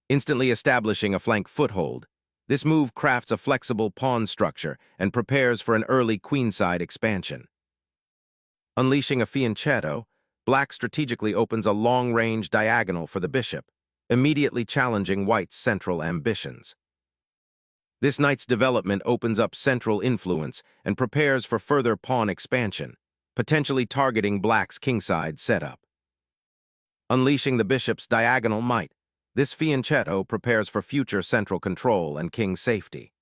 Instantly establishing a flank foothold, this move crafts a flexible pawn structure and prepares for an early queenside expansion. Unleashing a fianchetto, black strategically opens a long-range diagonal for the bishop, immediately challenging white's central ambitions. This knight's development opens up central influence and prepares for further pawn expansion, potentially targeting black's kingside setup. Unleashing the bishop's diagonal might, this fianchetto prepares for future central control and king safety.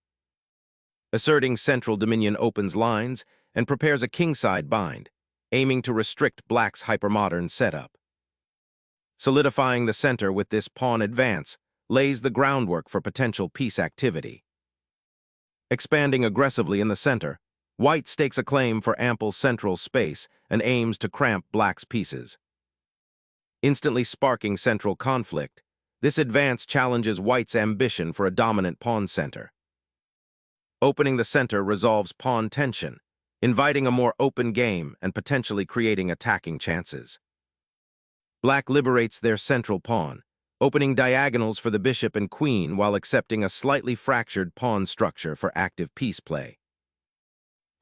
Asserting central dominion opens lines and prepares a kingside bind, aiming to restrict black's hypermodern setup. Solidifying the center with this pawn advance lays the groundwork for potential piece activity. Expanding aggressively in the center, white stakes a claim for ample central space and aims to cramp black's pieces. Instantly sparking central conflict, this advance challenges white's ambition for a dominant pawn center. Opening the center resolves pawn tension, inviting a more open game and potentially creating attacking chances. Black liberates their central pawn, opening diagonals for the bishop and queen while accepting a slightly fractured pawn structure for active piece play.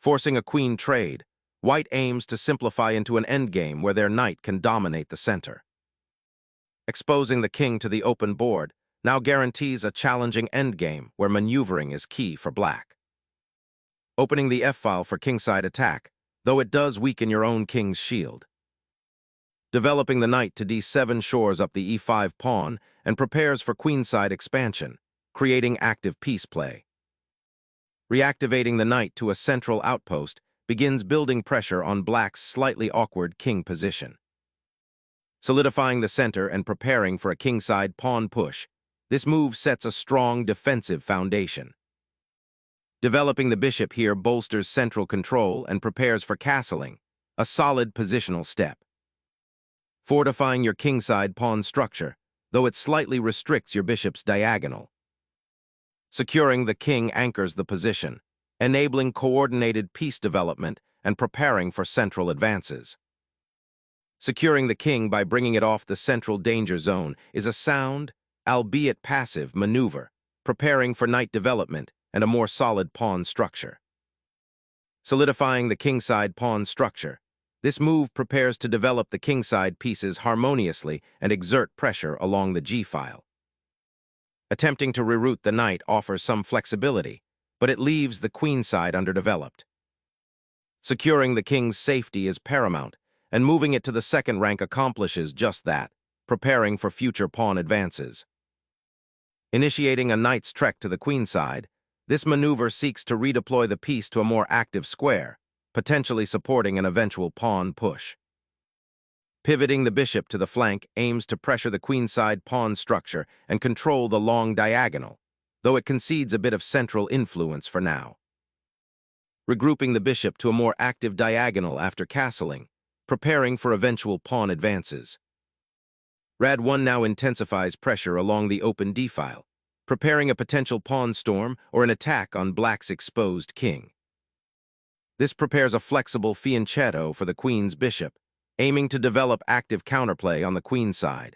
Forcing a queen trade, white aims to simplify into an endgame where their knight can dominate the center. Exposing the king to the open board now guarantees a challenging endgame where maneuvering is key for black. Opening the f-file for kingside attack, though it does weaken your own king's shield. Developing the knight to d7 shores up the e5 pawn and prepares for queenside expansion, creating active piece play. Reactivating the knight to a central outpost begins building pressure on black's slightly awkward king position. Solidifying the center and preparing for a kingside pawn push, this move sets a strong defensive foundation. Developing the bishop here bolsters central control and prepares for castling, a solid positional step. Fortifying your kingside pawn structure, though it slightly restricts your bishop's diagonal. Securing the king anchors the position, enabling coordinated piece development and preparing for central advances. Securing the king by bringing it off the central danger zone is a sound, albeit passive, maneuver, preparing for knight development and a more solid pawn structure. Solidifying the kingside pawn structure, this move prepares to develop the kingside pieces harmoniously and exert pressure along the g-file. Attempting to reroute the knight offers some flexibility, but it leaves the queenside underdeveloped. Securing the king's safety is paramount, and moving it to the second rank accomplishes just that, preparing for future pawn advances. Initiating a knight's trek to the queenside, this maneuver seeks to redeploy the piece to a more active square, potentially supporting an eventual pawn push. Pivoting the bishop to the flank aims to pressure the queenside pawn structure and control the long diagonal, though it concedes a bit of central influence for now. Regrouping the bishop to a more active diagonal after castling, preparing for eventual pawn advances. Rad 1 now intensifies pressure along the open d-file, preparing a potential pawn storm or an attack on black's exposed king. This prepares a flexible fianchetto for the queen's bishop, aiming to develop active counterplay on the queenside.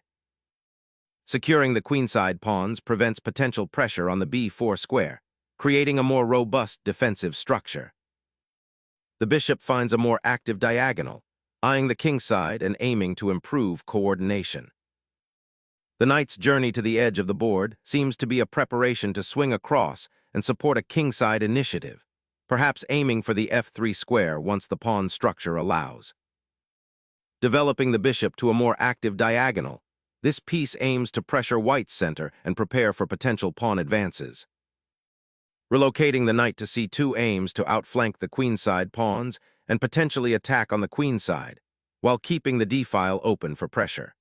Securing the queenside pawns prevents potential pressure on the b4 square, creating a more robust defensive structure. The bishop finds a more active diagonal, eyeing the kingside and aiming to improve coordination. The knight's journey to the edge of the board seems to be a preparation to swing across and support a kingside initiative, perhaps aiming for the f3 square once the pawn structure allows. Developing the bishop to a more active diagonal, this piece aims to pressure white's center and prepare for potential pawn advances. Relocating the knight to c2 aims to outflank the queenside pawns and potentially attack on the queenside, while keeping the d-file open for pressure.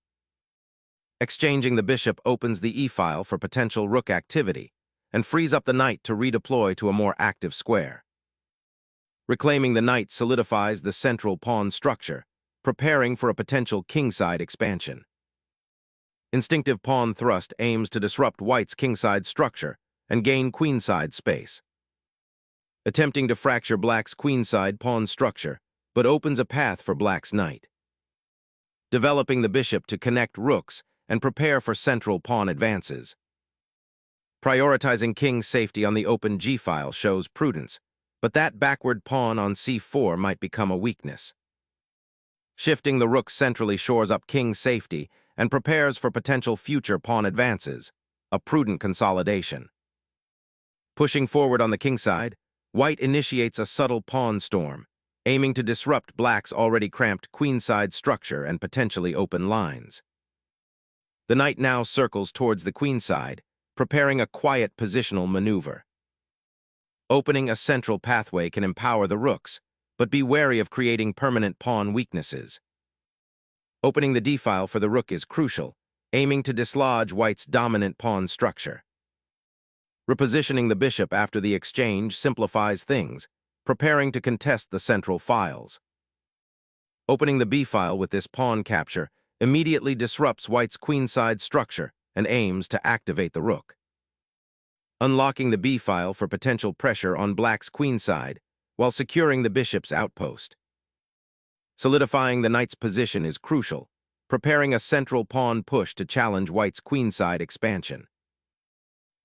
Exchanging the bishop opens the e-file for potential rook activity and frees up the knight to redeploy to a more active square. Reclaiming the knight solidifies the central pawn structure, preparing for a potential kingside expansion. Instinctive pawn thrust aims to disrupt white's kingside structure and gain queenside space. Attempting to fracture black's queenside pawn structure, but opens a path for black's knight. Developing the bishop to connect rooks and prepare for central pawn advances. Prioritizing king's safety on the open g-file shows prudence, but that backward pawn on c4 might become a weakness. Shifting the rook centrally shores up king's safety and prepares for potential future pawn advances, a prudent consolidation. Pushing forward on the king side, white initiates a subtle pawn storm, aiming to disrupt black's already cramped queenside structure and potentially open lines. The knight now circles towards the queenside, preparing a quiet positional maneuver. Opening a central pathway can empower the rooks, but be wary of creating permanent pawn weaknesses. Opening the d-file for the rook is crucial, aiming to dislodge white's dominant pawn structure. Repositioning the bishop after the exchange simplifies things, preparing to contest the central files. Opening the b-file with this pawn capture immediately disrupts white's queenside structure and aims to activate the rook. Unlocking the b-file for potential pressure on black's queenside while securing the bishop's outpost. Solidifying the knight's position is crucial, preparing a central pawn push to challenge white's queenside expansion.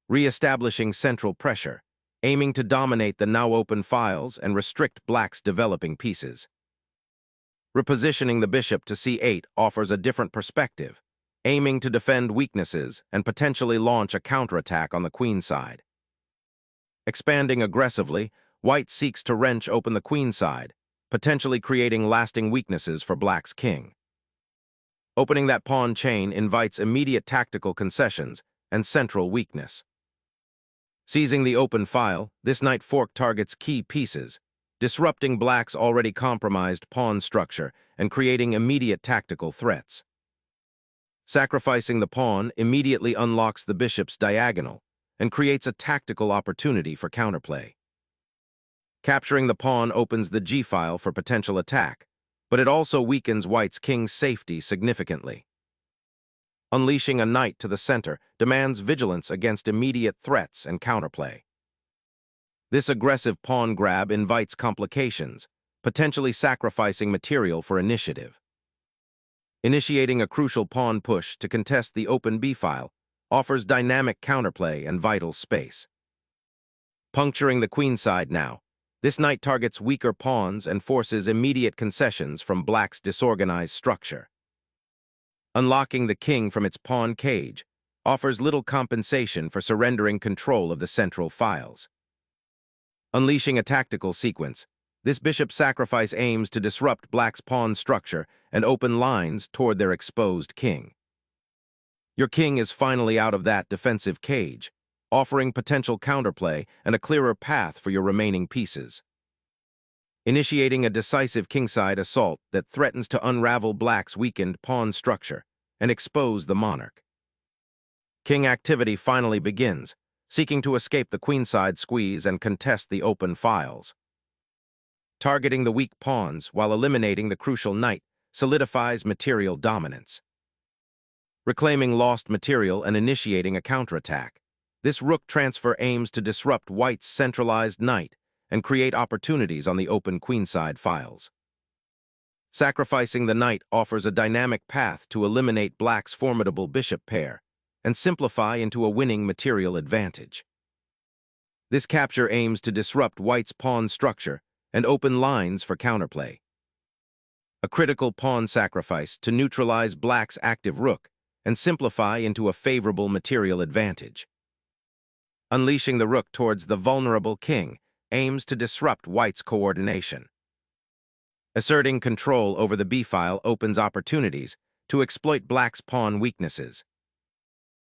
Re-establishing central pressure, aiming to dominate the now open files and restrict black's developing pieces. Repositioning the bishop to c8 offers a different perspective, aiming to defend weaknesses and potentially launch a counterattack on the queenside. Expanding aggressively, white seeks to wrench open the queenside, potentially creating lasting weaknesses for black's king. Opening that pawn chain invites immediate tactical concessions and central weakness. Seizing the open file, this knight fork targets key pieces, disrupting black's already compromised pawn structure and creating immediate tactical threats. Sacrificing the pawn immediately unlocks the bishop's diagonal and creates a tactical opportunity for counterplay. Capturing the pawn opens the g-file for potential attack, but it also weakens white's king's safety significantly. Unleashing a knight to the center demands vigilance against immediate threats and counterplay. This aggressive pawn grab invites complications, potentially sacrificing material for initiative. Initiating a crucial pawn push to contest the open b-file offers dynamic counterplay and vital space. Puncturing the queenside now, this knight targets weaker pawns and forces immediate concessions from black's disorganized structure. Unlocking the king from its pawn cage offers little compensation for surrendering control of the central files. Unleashing a tactical sequence, this bishop sacrifice aims to disrupt black's pawn structure and open lines toward their exposed king. Your king is finally out of that defensive cage, offering potential counterplay and a clearer path for your remaining pieces. Initiating a decisive kingside assault that threatens to unravel black's weakened pawn structure and expose the monarch. King activity finally begins, seeking to escape the queenside squeeze and contest the open files. Targeting the weak pawns while eliminating the crucial knight solidifies material dominance. Reclaiming lost material and initiating a counterattack, this rook transfer aims to disrupt white's centralized knight and create opportunities on the open queenside files. Sacrificing the knight offers a dynamic path to eliminate black's formidable bishop pair and simplify into a winning material advantage. This capture aims to disrupt white's pawn structure and open lines for counterplay. A critical pawn sacrifice to neutralize black's active rook and simplify into a favorable material advantage. Unleashing the rook towards the vulnerable king aims to disrupt white's coordination. Asserting control over the b-file opens opportunities to exploit black's pawn weaknesses.